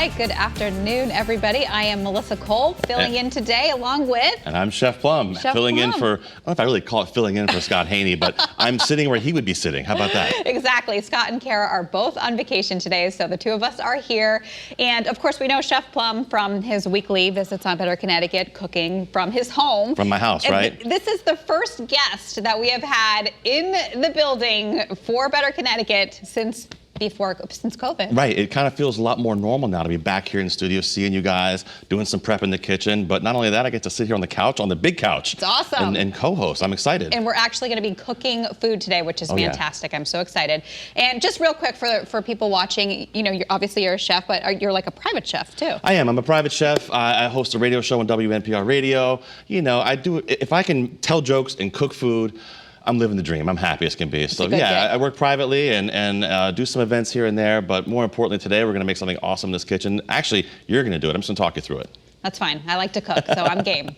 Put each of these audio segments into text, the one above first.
right, good afternoon, everybody. I am Melissa Cole, filling in today along with... And I'm Chef Plum, filling in for, I don't know if I really call it filling in for Scott Haney, but I'm sitting where he would be sitting. How about that? Exactly. Scott and Kara are both on vacation today, so the two of us are here. And of course, we know Chef Plum from his weekly visits on Better Connecticut, cooking from his home. From my house, and right? This is the first guest that we have had in the building for Better Connecticut since COVID. Right. It kind of feels a lot more normal now to be back here in the studio, seeing you guys, doing some prep in the kitchen. But not only that, I get to sit here on the couch, on the big couch. It's awesome. And co-host. I'm excited. And we're actually going to be cooking food today, which is fantastic. Yeah. I'm so excited. And just real quick for people watching, you know, you're a chef, but you're like a private chef too. I am. I'm a private chef. I host a radio show on WNPR radio. You know, if I can tell jokes and cook food, I'm living the dream. I'm happy as can be. So yeah, I work privately and do some events here and there, but more importantly today, we're gonna make something awesome in this kitchen. Actually, you're gonna do it. I'm just gonna talk you through it. That's fine. I like to cook, so I'm game.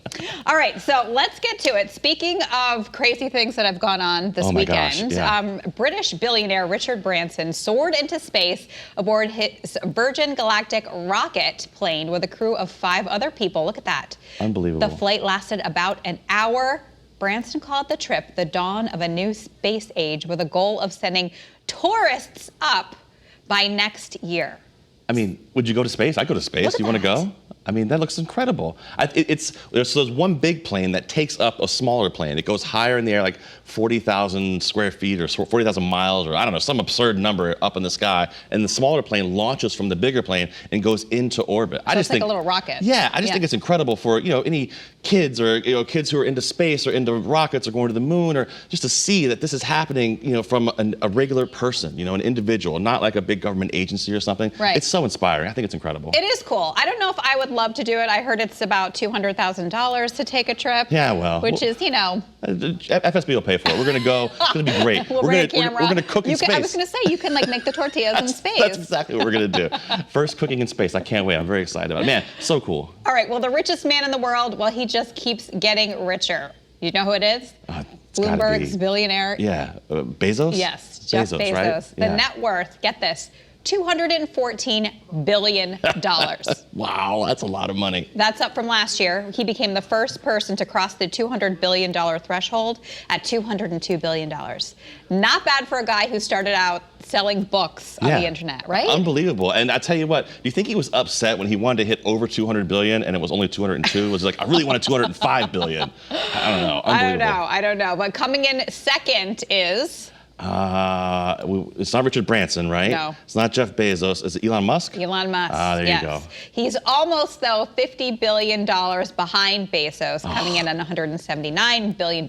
All right, so let's get to it. Speaking of crazy things that have gone on this weekend, British billionaire Richard Branson soared into space aboard his Virgin Galactic rocket plane with a crew of 5 other people. Look at that. Unbelievable. The flight lasted about an hour. Branson called the trip the dawn of a new space age with a goal of sending tourists up by next year. I mean, would you go to space? I'd go to space. You want to go? I mean, that looks incredible. There's one big plane that takes up a smaller plane. It goes higher in the air, like 40,000 square feet or 40,000 miles, or I don't know, some absurd number up in the sky. And the smaller plane launches from the bigger plane and goes into orbit. So it's like a little rocket. Yeah, I just think it's incredible for, you know, any kids or, you know, kids who are into space or into rockets or going to the moon, or just to see that this is happening, you know, from a regular person, you know, an individual, not like a big government agency or something. Right. It's so inspiring. I think it's incredible. It is cool. I don't know if I would love to do it. I heard it's about $200,000 to take a trip. Yeah, well. Which is, you know. FSB will pay for it. We're going to go. It's going to be great. We're going to cook in space. I was going to say, you can like make the tortillas in space. That's exactly what we're going to do. First cooking in space. I can't wait. I'm very excited about it. Man, so cool. All right. Well, the richest man in the world, well, he just keeps getting richer. You know who it is? Bloomberg's billionaire. Yeah. Bezos? Yes. Jeff Bezos. Right? The net worth, get this, $214 billion. Wow, that's a lot of money. That's up from last year. He became the first person to cross the $200 billion threshold at $202 billion. Not bad for a guy who started out selling books on the internet, right? Unbelievable. And I tell you what, do you think he was upset when he wanted to hit over 200 billion and it was only 202? It was like, I really wanted 205 billion. I don't know. Unbelievable. I don't know. But coming in second is... it's not Richard Branson, right? No. It's not Jeff Bezos. Is it Elon Musk? Elon Musk. There you go. He's almost, though, $50 billion behind Bezos, coming in at $179 billion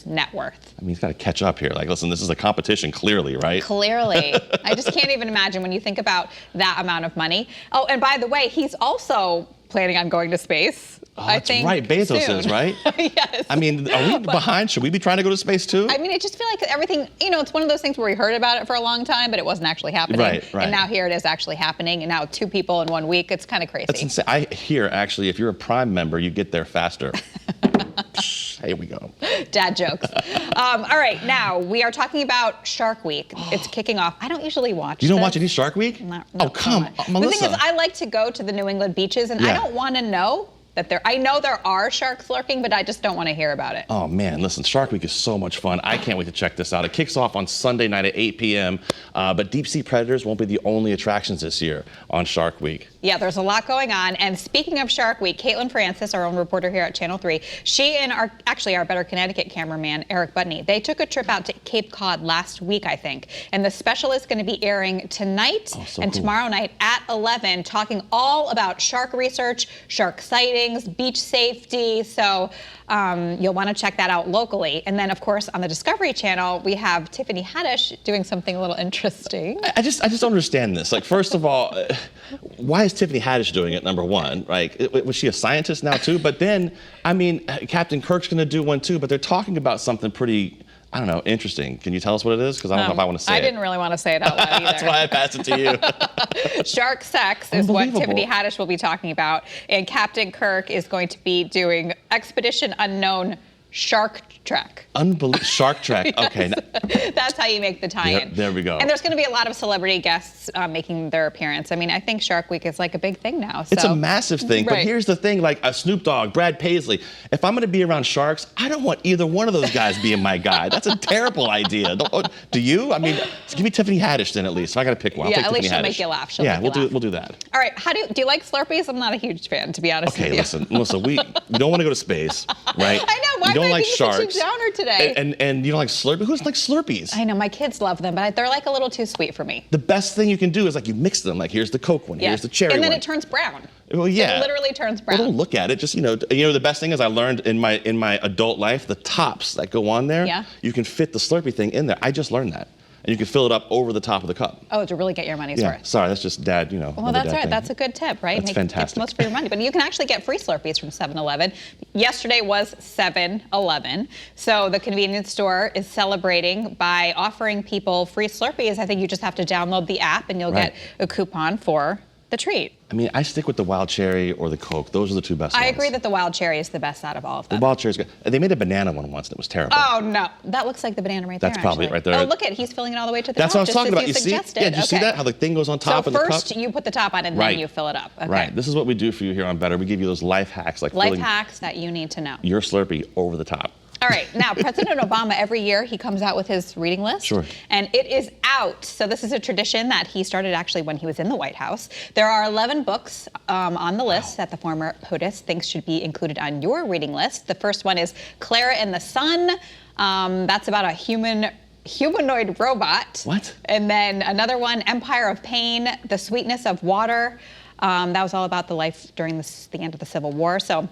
net worth. I mean, he's got to catch up here. Like, listen, this is a competition, clearly, right? Clearly. I just can't even imagine when you think about that amount of money. Oh, and by the way, he's also planning on going to space. Oh, that's right. Bezos is, right? Yes. I mean, are we behind? Should we be trying to go to space too? I mean, I just feel like everything, you know, it's one of those things where we heard about it for a long time, but it wasn't actually happening. Right. And now here it is actually happening. And now 2 people in 1 week. It's kind of crazy. That's insane. I hear, actually, if you're a Prime member, you get there faster. Here we go. Dad jokes. All right, now we are talking about Shark Week. It's kicking off. I don't usually watch. You don't watch any Shark Week? Not come on, Melissa. The thing is, I like to go to the New England beaches, and I don't want to know that I know there are sharks lurking, but I just don't want to hear about it. Oh man, listen, Shark Week is so much fun. I can't wait to check this out. It kicks off on Sunday night at 8 p.m., but deep sea predators won't be the only attractions this year on Shark Week. Yeah, there's a lot going on. And speaking of Shark Week, Caitlin Francis, our own reporter here at Channel 3, she and our Better Connecticut cameraman, Eric Budney, they took a trip out to Cape Cod last week, I think. And the special is going to be airing tonight and tomorrow night at 11, talking all about shark research, shark sightings, beach safety. So you'll want to check that out locally. And then, of course, on the Discovery Channel, we have Tiffany Haddish doing something a little interesting. I just don't understand this. Like, first of all, why is Tiffany Haddish doing it, number one? Like, was she a scientist now, too? But then, I mean, Captain Kirk's going to do one, too. But they're talking about something pretty, I don't know, interesting. Can you tell us what it is? Because I don't know if I want to say it. I didn't really want to say it out loud either. That's why I passed it to you. Shark sex is what Tiffany Haddish will be talking about. And Captain Kirk is going to be doing Expedition Unknown Shark Trek. Unbelievable. Shark Trek. Yes. Okay. That's how you make the tie-in. Yep, there we go. And there's going to be a lot of celebrity guests making their appearance. I mean, I think Shark Week is like a big thing now. It's a massive thing. But Right. here's the thing, like a Snoop Dogg, Brad Paisley, if I'm going to be around sharks, I don't want either one of those guys being my guy. That's a terrible idea. Do you? I mean, give me Tiffany Haddish then at least. If I got to pick one, I'll take at least Tiffany she'll Haddish. make you laugh. She'll yeah, make you laugh. we'll do that. All right. Do you like Slurpees? I'm not a huge fan, to be honest Okay, with you. listen, Melissa, we don't want to go to space, right? I know. Why you don't am I like being sharks. such a downer today? And you don't like Slurpees? Who doesn't like Slurpees? I know. My kids love them, but they're like a little too sweet for me. The best thing you can do is like you mix them. Like here's the Coke one, here's the cherry and then one. it turns brown. Well, yeah. It literally turns brown. Well, don't look at it. Just the best thing is I learned in my adult life, the tops that go on there. Yeah. You can fit the Slurpee thing in there. I just learned that, and you can fill it up over the top of the cup. Oh, to really get your money's Yeah. worth. Sorry, that's just dad. Well, that's right. That's a good tip, right? That's fantastic. Get the most for your money. But you can actually get free Slurpees from 7-Eleven. Yesterday was 7-Eleven. So the convenience store is celebrating by offering people free Slurpees. I think you just have to download the app and you'll Right. get a coupon for the treat. I mean, I stick with the wild cherry or the Coke. Those are the two best ones. I agree that the wild cherry is the best out of all of the them. wild cherry's good. They made a banana one once and it was terrible. Oh, no. That looks like the banana right there. That's probably actually. right there. Oh, look at he's filling it all the way to the That's top. what I was just talking as about. You see? suggested. Yeah, did you see Okay. that? How the thing goes on top of the cup? So first you put the top on and Right. then you fill it up. Okay. Right. This is what we do for you here on Better. We give you those life hacks, like Life filling hacks that you need to know. your Slurpee over the top. All right, now President Obama, every year he comes out with his reading list. Sure. And it is out. So this is a tradition that he started actually when he was in the White House. There are 11 books on the list that the former POTUS thinks should be included on your reading list. The first one is Clara and the Sun. That's about a humanoid robot. What? And then another one, Empire of Pain, The Sweetness of Water. That was all about the life during the end of the Civil War. So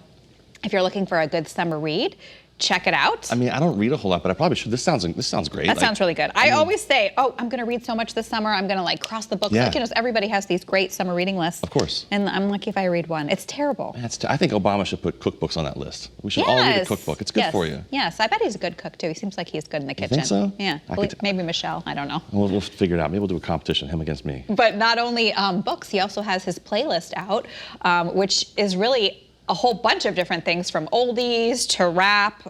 if you're looking for a good summer read, check it out. I mean, I don't read a whole lot, but I probably should. This sounds great. That sounds really good. I always say, oh, I'm going to read so much this summer. I'm going to like cross the books. Yeah. Like, you know, everybody has these great summer reading lists. Of course. And I'm lucky if I read one. It's terrible. I think Obama should put cookbooks on that list. We should all read a cookbook. It's good for you. Yes, I bet he's a good cook too. He seems like he's good in the kitchen. think so? Yeah. Maybe Michelle. I don't know. We'll figure it out. Maybe we'll do a competition, him against me. But not only books, he also has his playlist out, which is really a whole bunch of different things from oldies to rap,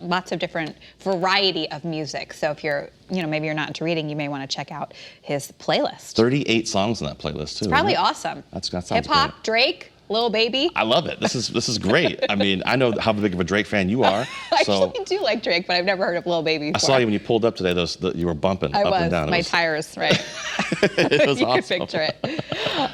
lots of different variety of music. So if you're, maybe you're not into reading, you may want to check out his playlist. 38 songs on that playlist too. It's probably awesome. That sounds Hip hop, great. Drake, Lil Baby. I love it. This is great. I mean, I know how big of a Drake fan you are. I So actually do like Drake, but I've never heard of Lil Baby I before. saw you when you pulled up today. You were bumping I up was. and down. My tires, right? It was You awesome. can picture it.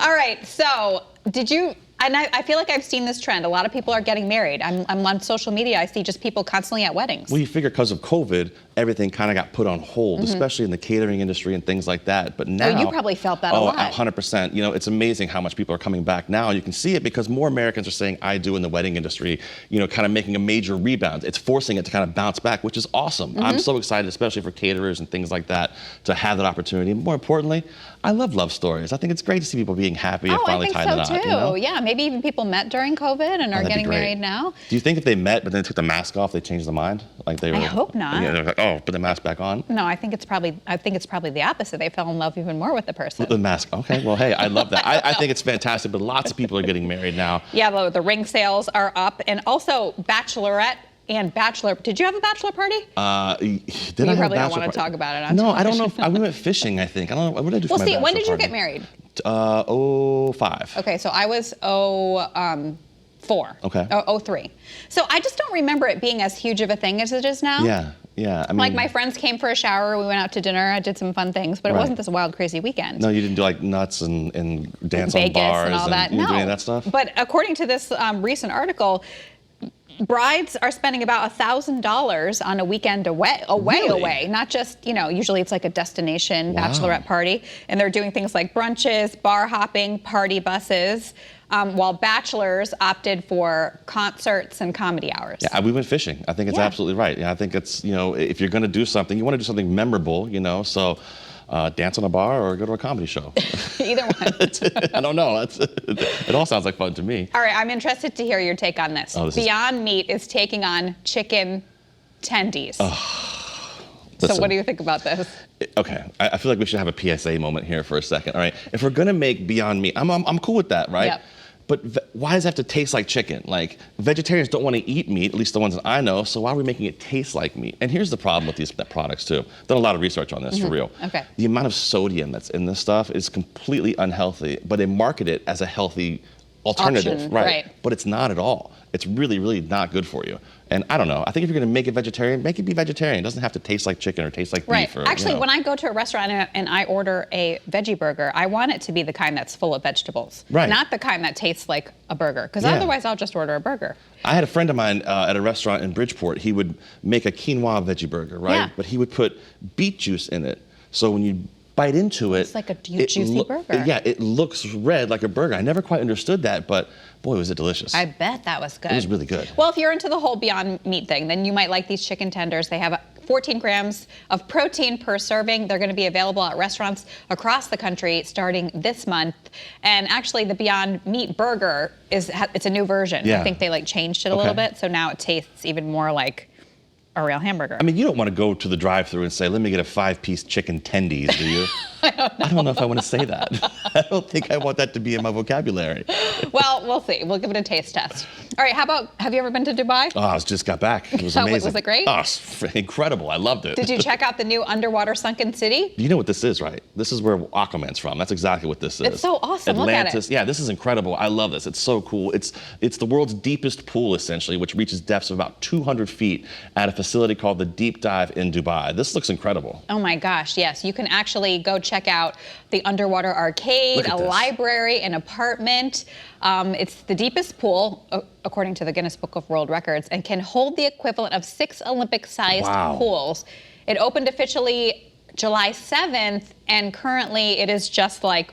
All right. So, did you? And I feel like I've seen this trend. A lot of people are getting married. I'm on social media. I see just people constantly at weddings. Well, you figure because of COVID, everything kind of got put on hold, especially in the catering industry and things like that. But now, you probably felt that a lot. 100%. It's amazing how much people are coming back now. You can see it because more Americans are saying "I do" in the wedding industry. Kind of making a major rebound. It's forcing it to kind of bounce back, which is awesome. I'm so excited, especially for caterers and things like that, to have that opportunity. More importantly, I love love stories. I think it's great to see people being happy and finally tying the knot. I think so too. Yeah, maybe even people met during COVID and are That'd be getting great. married now. Do you think if they met but then they took the mask off, they changed their mind? Like they were. I hope not. Yeah, they're like, oh, put the mask back on. No, I think it's probably the opposite. They fell in love even more with the person. The mask. Okay. Well, hey, I love that. I think it's fantastic. But lots of people are getting married now. Yeah, the ring sales are up, and also bachelorette and bachelor. Did you have a bachelor party? Did I You have probably a don't bachelor want to party? talk about it on No, I don't know. television. We went fishing. I think. I don't know. What did I do for Well, my see, when bachelor did you party? get married? 05. Okay, so I was 04. Okay. 03. So I just don't remember it being as huge of a thing as it is now. Yeah. I mean, Like my friends came for a shower, we went out to dinner, I did some fun things, but it Right. wasn't this wild, crazy weekend. No, you didn't do like nuts and dance Vegas on bars and all that. You didn't No. do any of that stuff. But according to this recent article, brides are spending about $1,000 on a weekend away, Really? not just, usually it's like a destination Wow. bachelorette party. And they're doing things like brunches, bar hopping, party buses, while bachelors opted for concerts and comedy hours. Yeah, we went fishing. I think it's Yeah. absolutely right. Yeah, I think it's, if you're going to do something, you want to do something memorable, so dance on a bar or go to a comedy show. Either one. I don't know. It all sounds like fun to me. All right, I'm interested to hear your take on this. Oh, this Beyond Meat is taking on chicken tendies. So Listen. what do you think about this? Okay, I feel like we should have a PSA moment here for a second. All right, if we're gonna make Beyond Meat, I'm cool with that, right? Yep. But why does it have to taste like chicken? Like, vegetarians don't want to eat meat, at least the ones that I know, so why are we making it taste like meat? And here's the problem with these products, too. Done a lot of research on this, for real. Okay. The amount of sodium that's in this stuff is completely unhealthy, but they market it as a healthy alternative. Option, right. But it's not at all. It's really, really not good for you. And I don't know. I think if you're going to make it vegetarian, make it be vegetarian. It doesn't have to taste like chicken or taste like beef. Or, Actually, when I go to a restaurant and I order a veggie burger, I want it to be the kind that's full of vegetables. Right. Not the kind that tastes like a burger. Because otherwise, I'll just order a burger. I had a friend of mine at a restaurant in Bridgeport. He would make a quinoa veggie burger, right? Yeah. But he would put beet juice in it. So when you bite into it, it's like a juicy burger. Yeah, it looks red like a burger. I never quite understood that, but boy, was it delicious. I bet that was good. It was really good. Well, if you're into the whole Beyond Meat thing, then you might like these chicken tenders. They have 14 grams of protein per serving. They're going to be available at restaurants across the country starting this month. And actually, the Beyond Meat burger it's a new version. Yeah. I think they changed it a little bit, so now it tastes even more like a real hamburger. I mean, you don't want to go to the drive-thru and say, let me get a 5-piece chicken tendies, do you? I don't know if I want to say that. I don't think I want that to be in my vocabulary. Well, we'll see. We'll give it a taste test. All right, have you ever been to Dubai? Oh, I just got back. It was amazing. Was it great? Oh, it's incredible. I loved it. Did you check out the new underwater sunken city? You know what this is, right? This is where Aquaman's from. That's exactly what this is. It's so awesome. Atlantis. Look at it. Yeah, this is incredible. I love this. It's so cool. It's the world's deepest pool, essentially, which reaches depths of about 200 feet at a facility called the Deep Dive in Dubai. This looks incredible. Oh my gosh, yes. You can actually go check out the underwater arcade, a library, an apartment. It's the deepest pool, according to the Guinness Book of World Records, and can hold the equivalent of 6 Olympic-sized pools. It opened officially July 7th, and currently it is just by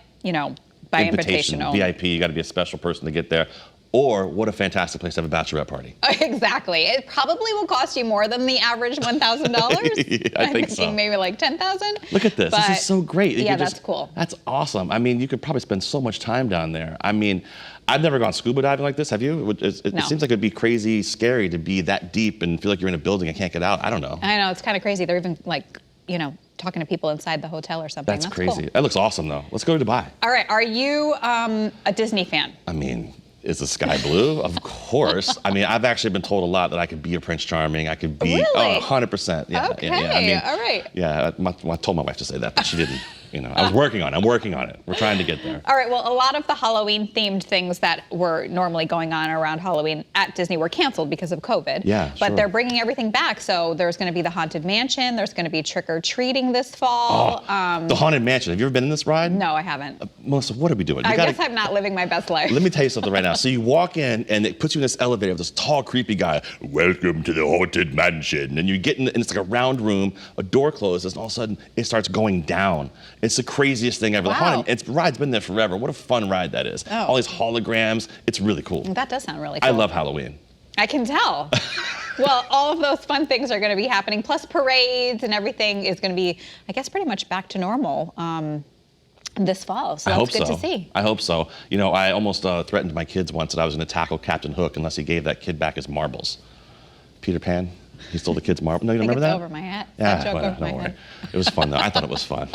invitation only. VIP, you got to be a special person to get there. Or what a fantastic place to have a bachelorette party. Exactly. It probably will cost you more than the average $1,000. I think so. Maybe like $10,000. Look at this. This is so great. Yeah, that's cool. That's awesome. I mean, you could probably spend so much time down there. I mean, I've never gone scuba diving like this. Have you? It seems like it'd be crazy scary to be that deep and feel like you're in a building and can't get out. I don't know. I know. It's kind of crazy. They're even talking to people inside the hotel or something. That's crazy. Cool. That looks awesome, though. Let's go to Dubai. All right. Are you a Disney fan? I mean, is the sky blue? Of course. I mean, I've actually been told a lot that I could be a Prince Charming. I could be 100%. Yeah, okay. yeah. I mean, all right. Yeah, I told my wife to say that, but she didn't. I was working on it. I'm working on it. We're trying to get there. All right. Well, a lot of the Halloween-themed things that were normally going on around Halloween at Disney were canceled because of COVID. Yeah, But they're bringing everything back. So there's going to be the Haunted Mansion. There's going to be trick-or-treating this fall. The Haunted Mansion. Have you ever been in this ride? No, I haven't. Melissa, what are we doing? I guess I'm not living my best life. Let me tell you something right now. So you walk in, and it puts you in this elevator with this tall, creepy guy. Welcome to the Haunted Mansion. And you get in, and it's like a round room. A door closes, and all of a sudden, it starts going down. It's the craziest thing ever. Wow. The ride's been there forever. What a fun ride that is. Oh. All these holograms. It's really cool. That does sound really cool. I love Halloween. I can tell. Well, all of those fun things are going to be happening, plus parades and everything is going to be, I guess, pretty much back to normal this fall. So that's good to see. I hope so. I almost threatened my kids once that I was going to tackle Captain Hook unless he gave that kid back his marbles. Peter Pan, he stole the kid's marbles. No, you don't remember that? Over my head. Yeah, well, don't worry. It was fun, though. I thought it was fun.